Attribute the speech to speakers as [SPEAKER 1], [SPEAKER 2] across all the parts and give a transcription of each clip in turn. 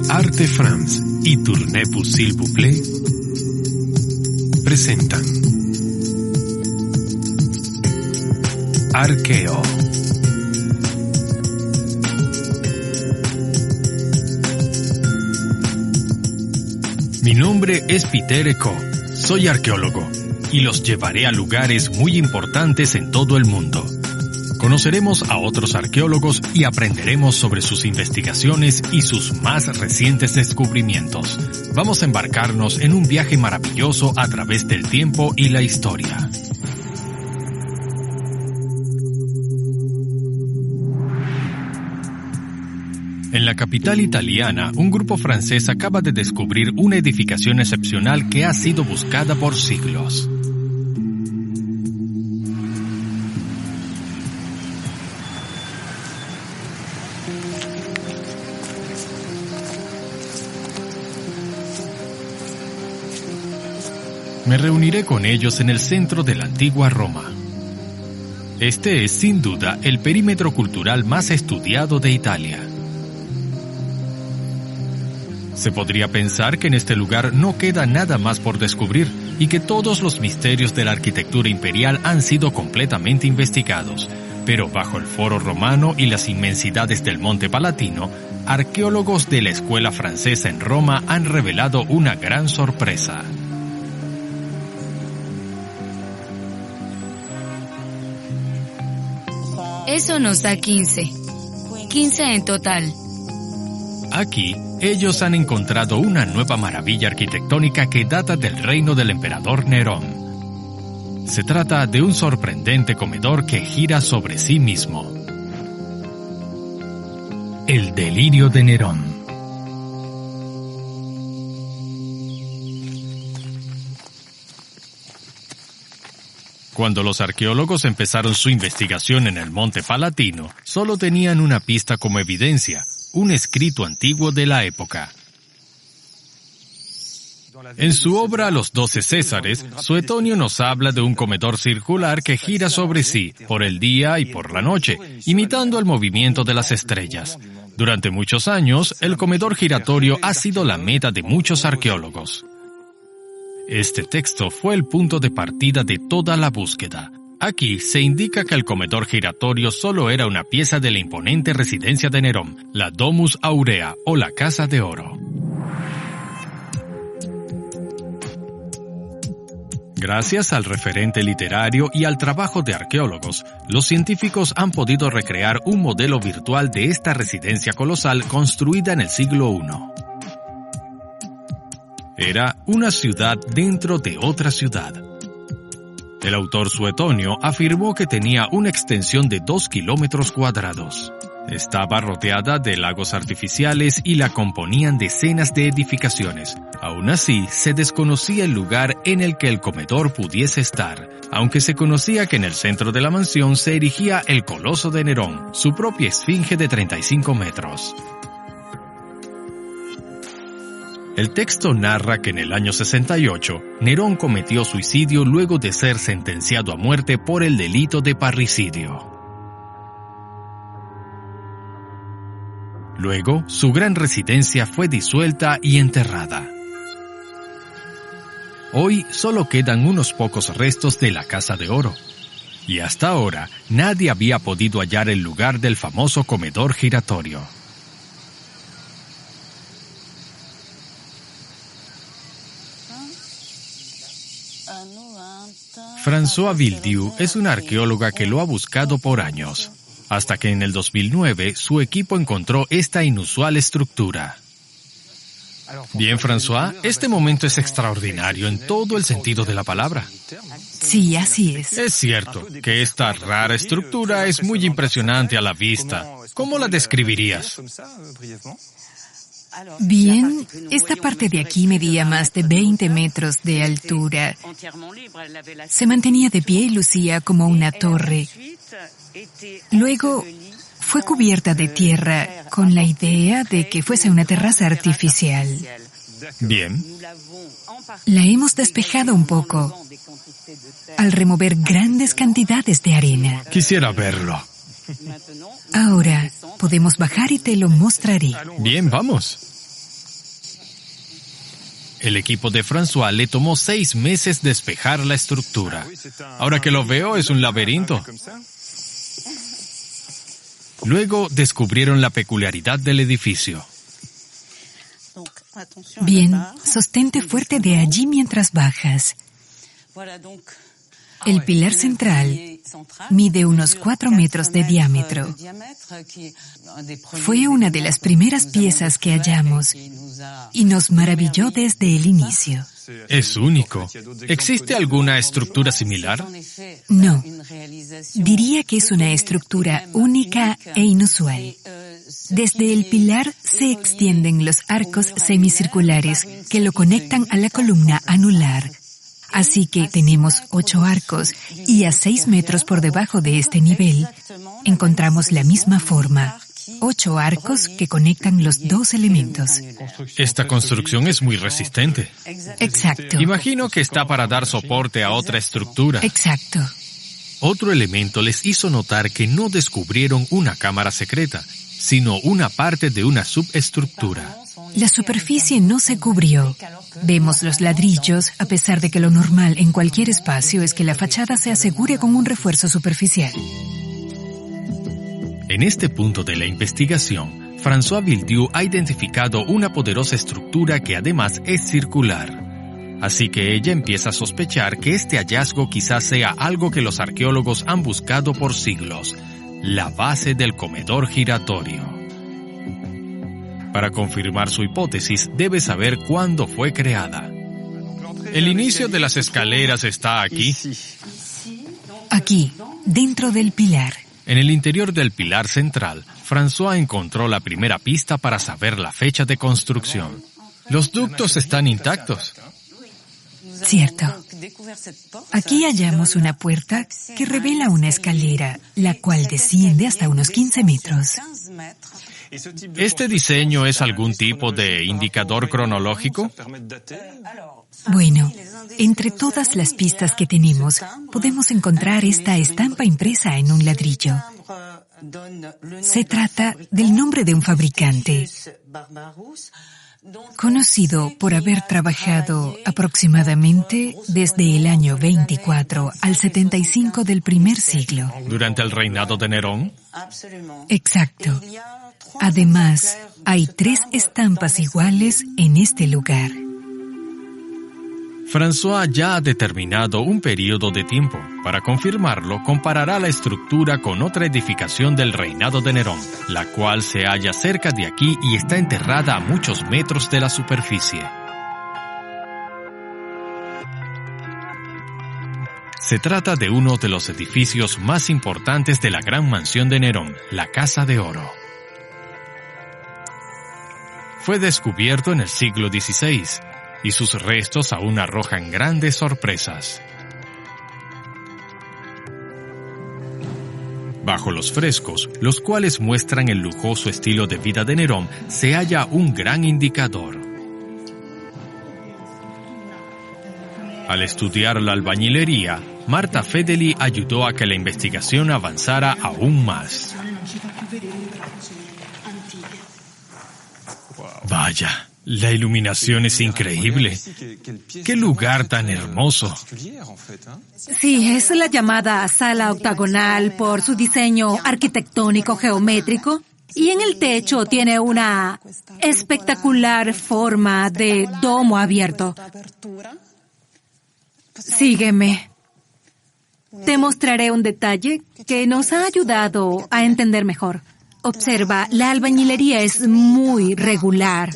[SPEAKER 1] Arte France y Tournez-vous s'il vous plaît presentan Arqueo. Mi nombre es Peter Eco, soy arqueólogo y los llevaré a lugares muy importantes en todo el mundo. Conoceremos a otros arqueólogos y aprenderemos sobre sus investigaciones y sus más recientes descubrimientos. Vamos a embarcarnos en un viaje maravilloso a través del tiempo y la historia. En la capital italiana, un grupo francés acaba de descubrir una edificación excepcional que ha sido buscada por siglos. Me reuniré con ellos en el centro de la antigua Roma. Este es, sin duda, el perímetro cultural más estudiado de Italia. Se podría pensar que en este lugar no queda nada más por descubrir y que todos los misterios de la arquitectura imperial han sido completamente investigados. Pero bajo el Foro Romano y las inmensidades del Monte Palatino, arqueólogos de la escuela francesa en Roma han revelado una gran sorpresa.
[SPEAKER 2] Eso nos da 15. 15 en total.
[SPEAKER 1] Aquí, ellos han encontrado una nueva maravilla arquitectónica que data del reino del emperador Nerón. Se trata de un sorprendente comedor que gira sobre sí mismo. El delirio de Nerón. Cuando los arqueólogos empezaron su investigación en el Monte Palatino, solo tenían una pista como evidencia, un escrito antiguo de la época. En su obra Los 12 Césares, Suetonio nos habla de un comedor circular que gira sobre sí, por el día y por la noche, imitando el movimiento de las estrellas. Durante muchos años, el comedor giratorio ha sido la meta de muchos arqueólogos. Este texto fue el punto de partida de toda la búsqueda. Aquí se indica que el comedor giratorio solo era una pieza de la imponente residencia de Nerón, la Domus Aurea o la Casa de Oro. Gracias al referente literario y al trabajo de arqueólogos, los científicos han podido recrear un modelo virtual de esta residencia colosal construida en el siglo I. Era una ciudad dentro de otra ciudad. El autor Suetonio afirmó que tenía una extensión de 2 kilómetros cuadrados. Estaba rodeada de lagos artificiales y la componían decenas de edificaciones. Aún así, se desconocía el lugar en el que el comedor pudiese estar, aunque se conocía que en el centro de la mansión se erigía el Coloso de Nerón, su propia esfinge de 35 metros. El texto narra que en el año 68, Nerón cometió suicidio luego de ser sentenciado a muerte por el delito de parricidio. Luego, su gran residencia fue disuelta y enterrada. Hoy solo quedan unos pocos restos de la Casa de Oro. Y hasta ahora, nadie había podido hallar el lugar del famoso comedor giratorio. François Vildieu es una arqueóloga que lo ha buscado por años, hasta que en el 2009 su equipo encontró esta inusual estructura. Bien, François, este momento es extraordinario en todo el sentido de la palabra.
[SPEAKER 2] Sí, así es.
[SPEAKER 1] Es cierto que esta rara estructura es muy impresionante a la vista. ¿Cómo la describirías?
[SPEAKER 2] Bien, esta parte de aquí medía más de 20 metros de altura. Se mantenía de pie y lucía como una torre. Luego fue cubierta de tierra con la idea de que fuese una terraza artificial.
[SPEAKER 1] Bien.
[SPEAKER 2] La hemos despejado un poco al remover grandes cantidades de arena.
[SPEAKER 1] Quisiera verlo.
[SPEAKER 2] Ahora podemos bajar y te lo mostraré.
[SPEAKER 1] Bien, vamos. El equipo de François le tomó 6 meses despejar la estructura. Ahora que lo veo, es un laberinto. Luego descubrieron la peculiaridad del edificio.
[SPEAKER 2] Bien, sostente fuerte de allí mientras bajas. El pilar central mide unos 4 metros de diámetro. Fue una de las primeras piezas que hallamos y nos maravilló desde el inicio.
[SPEAKER 1] Es único. ¿Existe alguna estructura similar?
[SPEAKER 2] No. Diría que es una estructura única e inusual. Desde el pilar se extienden los arcos semicirculares que lo conectan a la columna anular. Así que tenemos 8 arcos y a 6 metros por debajo de este nivel encontramos la misma forma. 8 arcos que conectan los 2 elementos.
[SPEAKER 1] Esta construcción es muy resistente.
[SPEAKER 2] Exacto.
[SPEAKER 1] Imagino que está para dar soporte a otra estructura.
[SPEAKER 2] Exacto.
[SPEAKER 1] Otro elemento les hizo notar que no descubrieron una cámara secreta, sino una parte de una subestructura.
[SPEAKER 2] La superficie no se cubrió. Vemos los ladrillos, a pesar de que lo normal en cualquier espacio es que la fachada se asegure con un refuerzo superficial.
[SPEAKER 1] En este punto de la investigación, François Bildiou ha identificado una poderosa estructura que además es circular. Así que ella empieza a sospechar que este hallazgo quizás sea algo que los arqueólogos han buscado por siglos, la base del comedor giratorio. Para confirmar su hipótesis, debe saber cuándo fue creada. El inicio de las escaleras está aquí.
[SPEAKER 2] Aquí, dentro del pilar.
[SPEAKER 1] En el interior del pilar central, François encontró la primera pista para saber la fecha de construcción. Los ductos están intactos.
[SPEAKER 2] Cierto. Aquí hallamos una puerta que revela una escalera, la cual desciende hasta unos 15 metros.
[SPEAKER 1] ¿Este diseño es algún tipo de indicador cronológico?
[SPEAKER 2] Bueno, entre todas las pistas que tenemos, podemos encontrar esta estampa impresa en un ladrillo. Se trata del nombre de un fabricante, conocido por haber trabajado aproximadamente desde el año 24 al 75 del primer siglo.
[SPEAKER 1] ¿Durante el reinado de Nerón?
[SPEAKER 2] Exacto. Además, hay 3 estampas iguales en este lugar.
[SPEAKER 1] François ya ha determinado un periodo de tiempo. Para confirmarlo, comparará la estructura con otra edificación del reinado de Nerón, la cual se halla cerca de aquí y está enterrada a muchos metros de la superficie. Se trata de uno de los edificios más importantes de la gran mansión de Nerón, la Casa de Oro. Fue descubierto en el siglo XVI, y sus restos aún arrojan grandes sorpresas. Bajo los frescos, los cuales muestran el lujoso estilo de vida de Nerón, se halla un gran indicador. Al estudiar la albañilería, Marta Fedeli ayudó a que la investigación avanzara aún más. Vaya, la iluminación es increíble. ¡Qué lugar tan hermoso!
[SPEAKER 3] Sí, es la llamada sala octagonal por su diseño arquitectónico geométrico. Y en el techo tiene una espectacular forma de domo abierto. Sígueme. Te mostraré un detalle que nos ha ayudado a entender mejor. Observa, la albañilería es muy regular.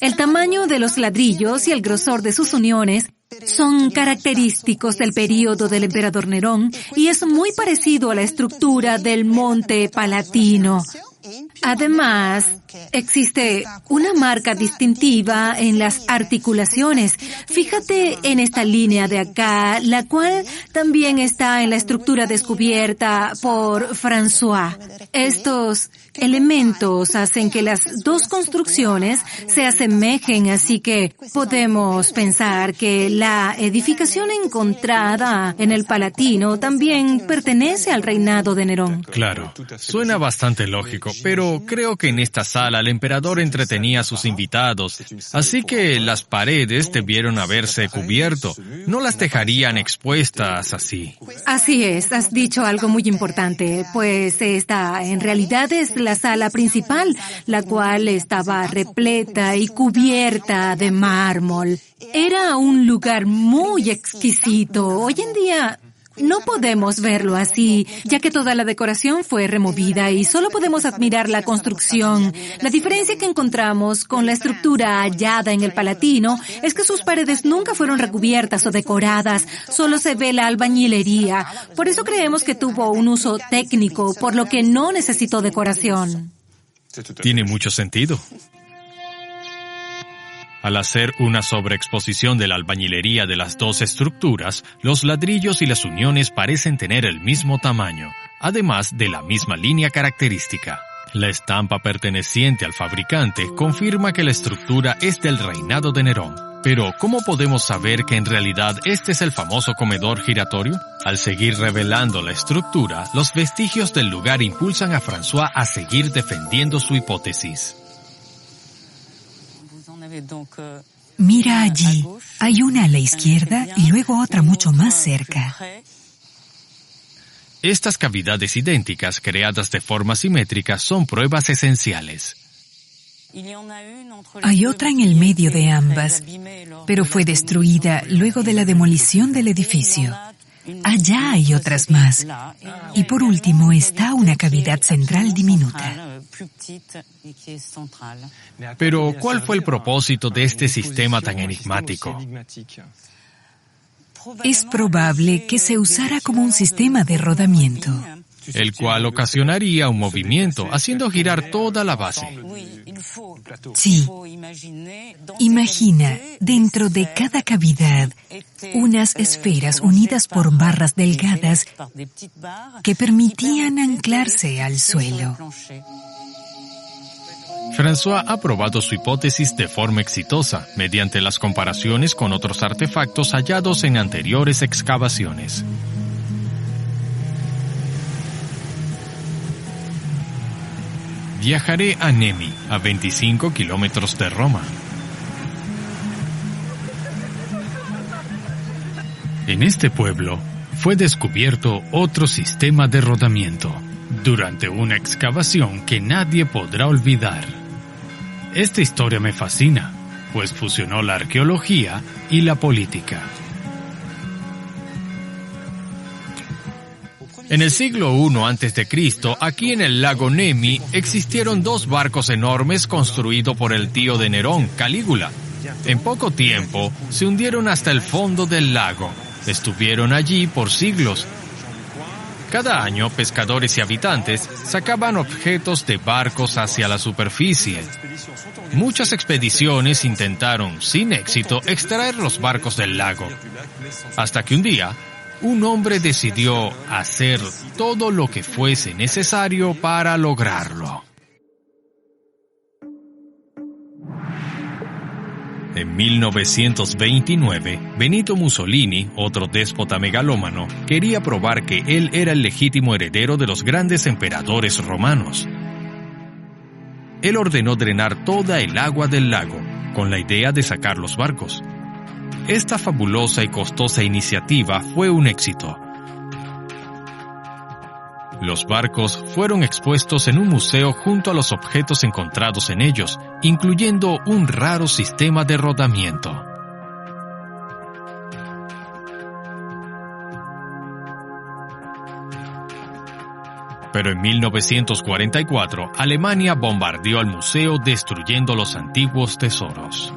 [SPEAKER 3] El tamaño de los ladrillos y el grosor de sus uniones son característicos del período del emperador Nerón y es muy parecido a la estructura del Monte Palatino. Además, existe una marca distintiva en las articulaciones. Fíjate en esta línea de acá, la cual también está en la estructura descubierta por François. Estos elementos hacen que las dos construcciones se asemejen, así que podemos pensar que la edificación encontrada en el Palatino también pertenece al reinado de Nerón.
[SPEAKER 1] Claro, suena bastante lógico, pero creo que en esta sala el emperador entretenía a sus invitados, así que las paredes debieron haberse cubierto, no las dejarían expuestas así.
[SPEAKER 3] Así es, has dicho algo muy importante, pues esta en realidad es la sala principal, la cual estaba repleta y cubierta de mármol. Era un lugar muy exquisito. Hoy en día no podemos verlo así, ya que toda la decoración fue removida y solo podemos admirar la construcción. La diferencia que encontramos con la estructura hallada en el Palatino es que sus paredes nunca fueron recubiertas o decoradas, solo se ve la albañilería. Por eso creemos que tuvo un uso técnico, por lo que no necesitó decoración.
[SPEAKER 1] Tiene mucho sentido. Al hacer una sobreexposición de la albañilería de las dos estructuras, los ladrillos y las uniones parecen tener el mismo tamaño, además de la misma línea característica. La estampa perteneciente al fabricante confirma que la estructura es del reinado de Nerón. Pero, ¿cómo podemos saber que en realidad este es el famoso comedor giratorio? Al seguir revelando la estructura, los vestigios del lugar impulsan a François a seguir defendiendo su hipótesis.
[SPEAKER 2] Mira allí, hay una a la izquierda y luego otra mucho más cerca.
[SPEAKER 1] Estas cavidades idénticas creadas de forma simétrica son pruebas esenciales.
[SPEAKER 2] Hay otra en el medio de ambas, pero fue destruida luego de la demolición del edificio. Allá hay otras más. Y por último está una cavidad central diminuta.
[SPEAKER 1] Pero, ¿cuál fue el propósito de este sistema tan enigmático?
[SPEAKER 2] Es probable que se usara como un sistema de rodamiento,
[SPEAKER 1] el cual ocasionaría un movimiento, haciendo girar toda la base.
[SPEAKER 2] Sí. Imagina, dentro de cada cavidad, unas esferas unidas por barras delgadas que permitían anclarse al suelo.
[SPEAKER 1] François ha probado su hipótesis de forma exitosa, mediante las comparaciones con otros artefactos hallados en anteriores excavaciones. Viajaré a Nemi, a 25 kilómetros de Roma. En este pueblo fue descubierto otro sistema de rodamiento, durante una excavación que nadie podrá olvidar. Esta historia me fascina, pues fusionó la arqueología y la política. En el siglo I a.C., aquí en el lago Nemi, existieron dos barcos enormes construidos por el tío de Nerón, Calígula. En poco tiempo, se hundieron hasta el fondo del lago. Estuvieron allí por siglos. Cada año, pescadores y habitantes sacaban objetos de barcos hacia la superficie. Muchas expediciones intentaron, sin éxito, extraer los barcos del lago. Hasta que un día, un hombre decidió hacer todo lo que fuese necesario para lograrlo. En 1929, Benito Mussolini, otro déspota megalómano, quería probar que él era el legítimo heredero de los grandes emperadores romanos. Él ordenó drenar toda el agua del lago, con la idea de sacar los barcos. Esta fabulosa y costosa iniciativa fue un éxito. Los barcos fueron expuestos en un museo junto a los objetos encontrados en ellos, incluyendo un raro sistema de rodamiento. Pero en 1944, Alemania bombardeó el museo destruyendo los antiguos tesoros.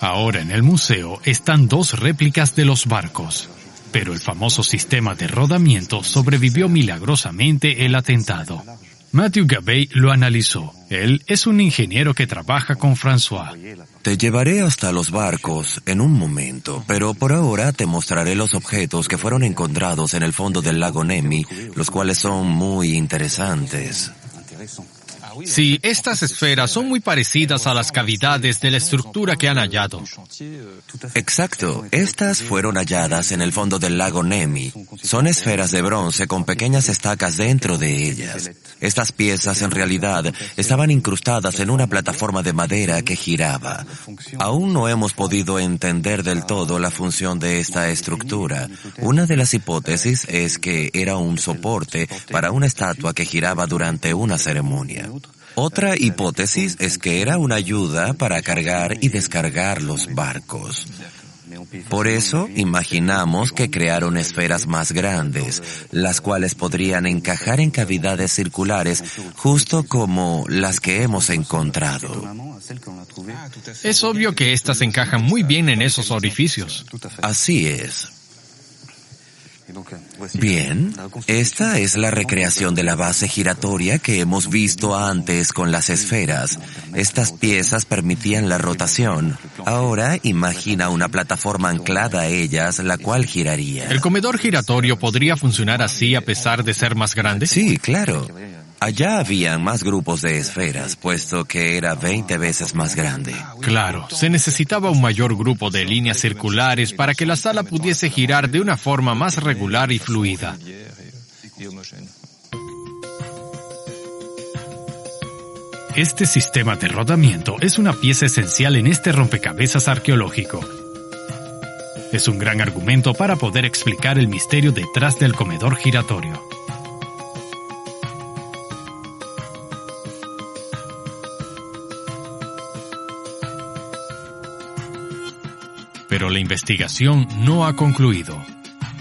[SPEAKER 1] Ahora en el museo están dos réplicas de los barcos. Pero el famoso sistema de rodamiento sobrevivió milagrosamente el atentado. Mathieu Gabay lo analizó. Él es un ingeniero que trabaja con François.
[SPEAKER 4] Te llevaré hasta los barcos en un momento, pero por ahora te mostraré los objetos que fueron encontrados en el fondo del lago Nemi, los cuales son muy interesantes.
[SPEAKER 1] Sí, estas esferas son muy parecidas a las cavidades de la estructura que han hallado.
[SPEAKER 4] Exacto, estas fueron halladas en el fondo del lago Nemi. Son esferas de bronce con pequeñas estacas dentro de ellas. Estas piezas en realidad estaban incrustadas en una plataforma de madera que giraba. Aún no hemos podido entender del todo la función de esta estructura. Una de las hipótesis es que era un soporte para una estatua que giraba durante una ceremonia. Otra hipótesis es que era una ayuda para cargar y descargar los barcos. Por eso, imaginamos que crearon esferas más grandes, las cuales podrían encajar en cavidades circulares, justo como las que hemos encontrado.
[SPEAKER 1] Es obvio que estas encajan muy bien en esos orificios.
[SPEAKER 4] Así es. Bien, esta es la recreación de la base giratoria que hemos visto antes con las esferas. Estas piezas permitían la rotación. Ahora imagina una plataforma anclada a ellas, la cual giraría.
[SPEAKER 1] ¿El comedor giratorio podría funcionar así a pesar de ser más grande?
[SPEAKER 4] Sí, claro. Allá habían más grupos de esferas, puesto que era 20 veces más grande.
[SPEAKER 1] Claro, se necesitaba un mayor grupo de líneas circulares para que la sala pudiese girar de una forma más regular y fluida. Este sistema de rodamiento es una pieza esencial en este rompecabezas arqueológico. Es un gran argumento para poder explicar el misterio detrás del comedor giratorio. Pero la investigación no ha concluido,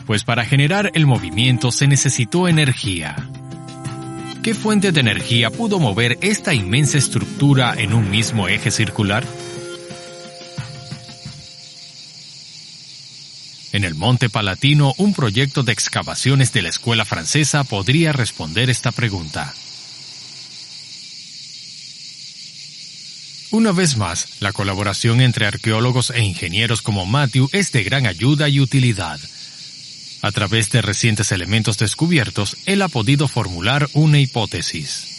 [SPEAKER 1] pues para generar el movimiento se necesitó energía. ¿Qué fuente de energía pudo mover esta inmensa estructura en un mismo eje circular? En el Monte Palatino, un proyecto de excavaciones de la escuela francesa podría responder esta pregunta. Una vez más, la colaboración entre arqueólogos e ingenieros como Mathieu es de gran ayuda y utilidad. A través de recientes elementos descubiertos, él ha podido formular una hipótesis.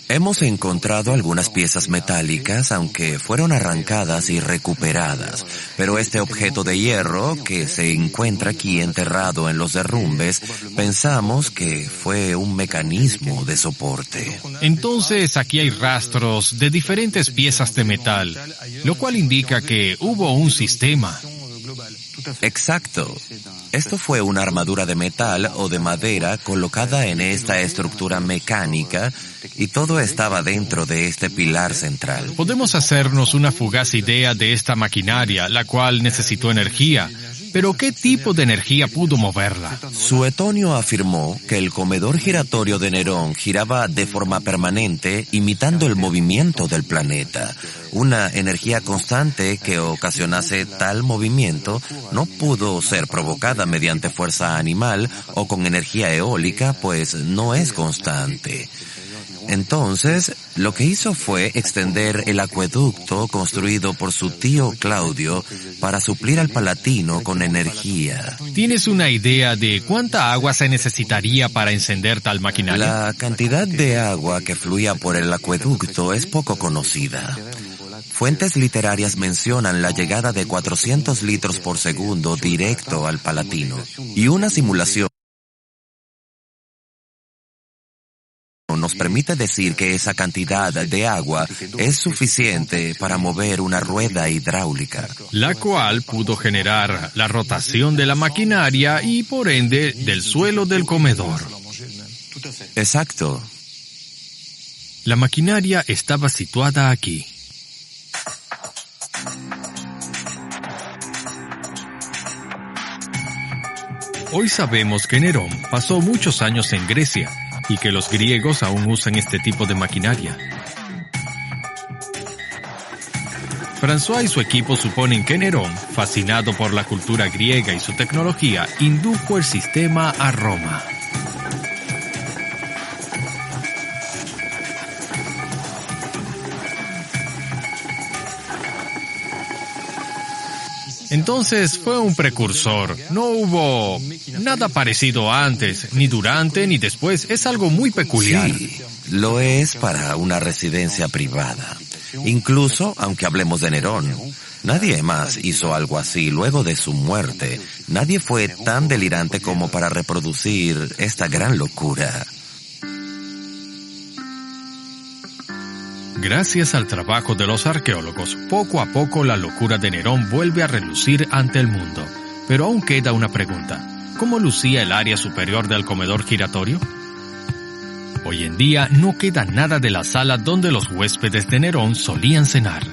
[SPEAKER 4] Hemos encontrado algunas piezas metálicas, aunque fueron arrancadas y recuperadas, pero este objeto de hierro que se encuentra aquí enterrado en los derrumbes, pensamos que fue un mecanismo de soporte.
[SPEAKER 1] Entonces aquí hay rastros de diferentes piezas de metal, lo cual indica que hubo un sistema.
[SPEAKER 4] Exacto. Esto fue una armadura de metal o de madera colocada en esta estructura mecánica y todo estaba dentro de este pilar central.
[SPEAKER 1] Podemos hacernos una fugaz idea de esta maquinaria, la cual necesitó energía. Pero ¿qué tipo de energía pudo moverla?
[SPEAKER 4] Suetonio afirmó que el comedor giratorio de Nerón giraba de forma permanente, imitando el movimiento del planeta. Una energía constante que ocasionase tal movimiento no pudo ser provocada mediante fuerza animal o con energía eólica, pues no es constante. Entonces, lo que hizo fue extender el acueducto construido por su tío Claudio para suplir al Palatino con energía.
[SPEAKER 1] ¿Tienes una idea de cuánta agua se necesitaría para encender tal maquinaria?
[SPEAKER 4] La cantidad de agua que fluía por el acueducto es poco conocida. Fuentes literarias mencionan la llegada de 400 litros por segundo directo al Palatino, y una simulación nos permite decir que esa cantidad de agua es suficiente para mover una rueda hidráulica,
[SPEAKER 1] la cual pudo generar la rotación de la maquinaria y, por ende, del suelo del comedor.
[SPEAKER 4] Exacto.
[SPEAKER 1] La maquinaria estaba situada aquí. Hoy sabemos que Nerón pasó muchos años en Grecia y que los griegos aún usan este tipo de maquinaria. François y su equipo suponen que Nerón, fascinado por la cultura griega y su tecnología, indujo el sistema a Roma. Entonces fue un precursor. No hubo nada parecido antes, ni durante, ni después. Es algo muy peculiar.
[SPEAKER 4] Sí, lo es para una residencia privada. Incluso, aunque hablemos de Nerón, nadie más hizo algo así luego de su muerte. Nadie fue tan delirante como para reproducir esta gran locura.
[SPEAKER 1] Gracias al trabajo de los arqueólogos, poco a poco la locura de Nerón vuelve a relucir ante el mundo. Pero aún queda una pregunta. ¿Cómo lucía el área superior del comedor giratorio? Hoy en día no queda nada de la sala donde los huéspedes de Nerón solían cenar.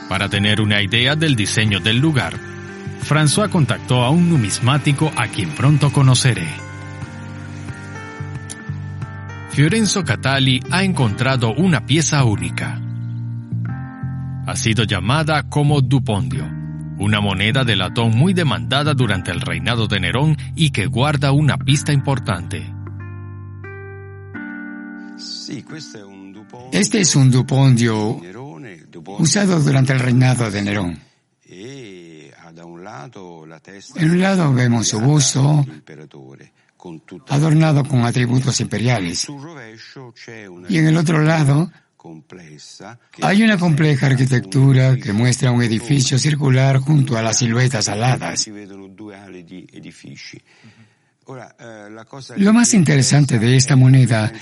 [SPEAKER 1] Para tener una idea del diseño del lugar, François contactó a un numismático a quien pronto conoceré. Fiorenzo Catali ha encontrado una pieza única. Ha sido llamada como dupondio, una moneda de latón muy demandada durante el reinado de Nerón y que guarda una pista importante.
[SPEAKER 5] Este es un dupondio usado durante el reinado de Nerón. En un lado vemos su busto, adornado con atributos imperiales. Y en el otro lado hay una compleja arquitectura que muestra un edificio circular junto a las siluetas aladas. Lo más interesante de esta moneda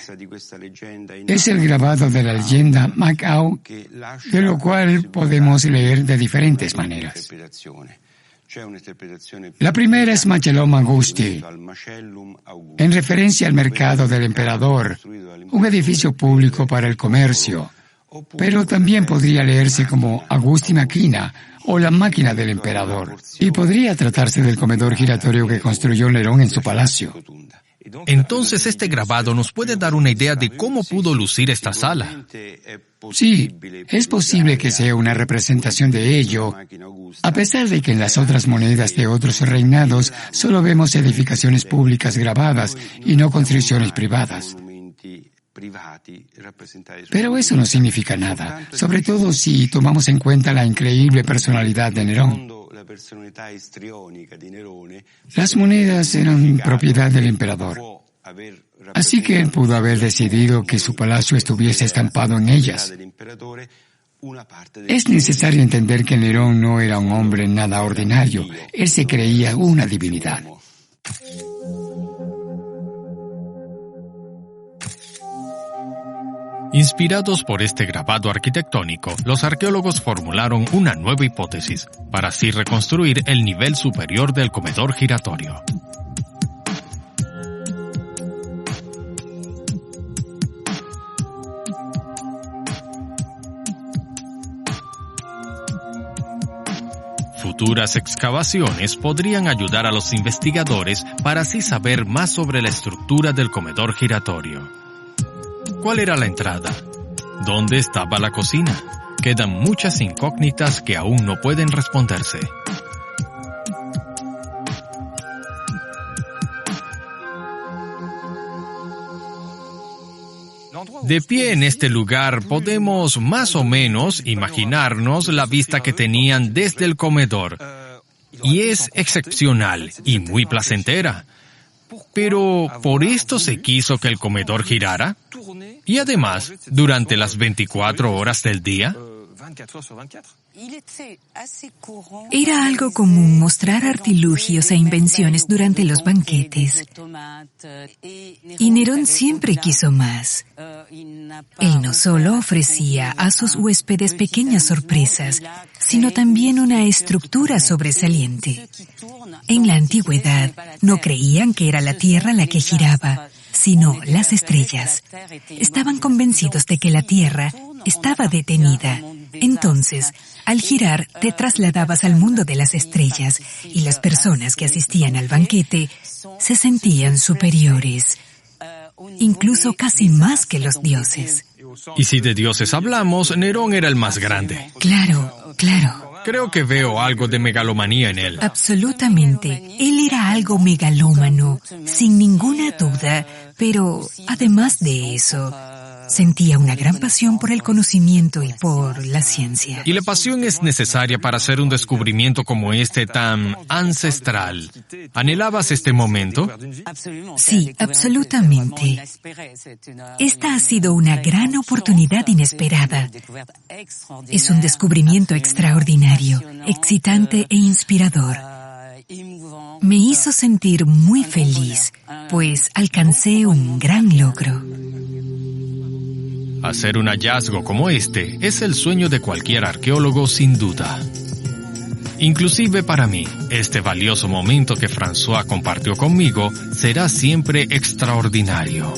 [SPEAKER 5] es el grabado de la leyenda Macao, de lo cual podemos leer de diferentes maneras. La primera es Macellum Augusti, en referencia al mercado del emperador, un edificio público para el comercio, pero también podría leerse como Augusti Machina o la máquina del emperador, y podría tratarse del comedor giratorio que construyó Nerón en su palacio.
[SPEAKER 1] Entonces este grabado nos puede dar una idea de cómo pudo lucir esta sala.
[SPEAKER 5] Sí, es posible que sea una representación de ello, a pesar de que en las otras monedas de otros reinados solo vemos edificaciones públicas grabadas y no construcciones privadas. Pero eso no significa nada, sobre todo si tomamos en cuenta la increíble personalidad de Nerón. Las monedas eran propiedad del emperador, así que él pudo haber decidido que su palacio estuviese estampado en ellas. Es necesario entender que Nerón no era un hombre nada ordinario, él se creía una divinidad.
[SPEAKER 1] Inspirados por este grabado arquitectónico, los arqueólogos formularon una nueva hipótesis, para así reconstruir el nivel superior del comedor giratorio. Futuras excavaciones podrían ayudar a los investigadores para así saber más sobre la estructura del comedor giratorio. ¿Cuál era la entrada? ¿Dónde estaba la cocina? Quedan muchas incógnitas que aún no pueden responderse. De pie en este lugar podemos más o menos imaginarnos la vista que tenían desde el comedor. Y es excepcional y muy placentera. Pero, ¿por esto se quiso que el comedor girara? Y además, ¿durante las 24 horas del día?
[SPEAKER 2] Era algo común mostrar artilugios e invenciones durante los banquetes. Y Nerón siempre quiso más. Él no solo ofrecía a sus huéspedes pequeñas sorpresas, sino también una estructura sobresaliente. En la antigüedad, no creían que era la Tierra la que giraba, sino las estrellas. Estaban convencidos de que la Tierra estaba detenida. Entonces, al girar, te trasladabas al mundo de las estrellas y las personas que asistían al banquete se sentían superiores, incluso casi más que los dioses.
[SPEAKER 1] Y si de dioses hablamos, Nerón era el más grande.
[SPEAKER 2] Claro, claro.
[SPEAKER 1] Creo que veo algo de megalomanía en él.
[SPEAKER 2] Absolutamente. Él era algo megalómano, sin ninguna duda, pero además de eso, sentía una gran pasión por el conocimiento y por la ciencia.
[SPEAKER 1] Y la pasión es necesaria para hacer un descubrimiento como este tan ancestral. ¿Anhelabas este momento?
[SPEAKER 2] Sí, absolutamente. Esta ha sido una gran oportunidad inesperada. Es un descubrimiento extraordinario, excitante e inspirador. Me hizo sentir muy feliz, pues alcancé un gran logro.
[SPEAKER 1] Hacer un hallazgo como este es el sueño de cualquier arqueólogo sin duda. Inclusive para mí, este valioso momento que François compartió conmigo será siempre extraordinario.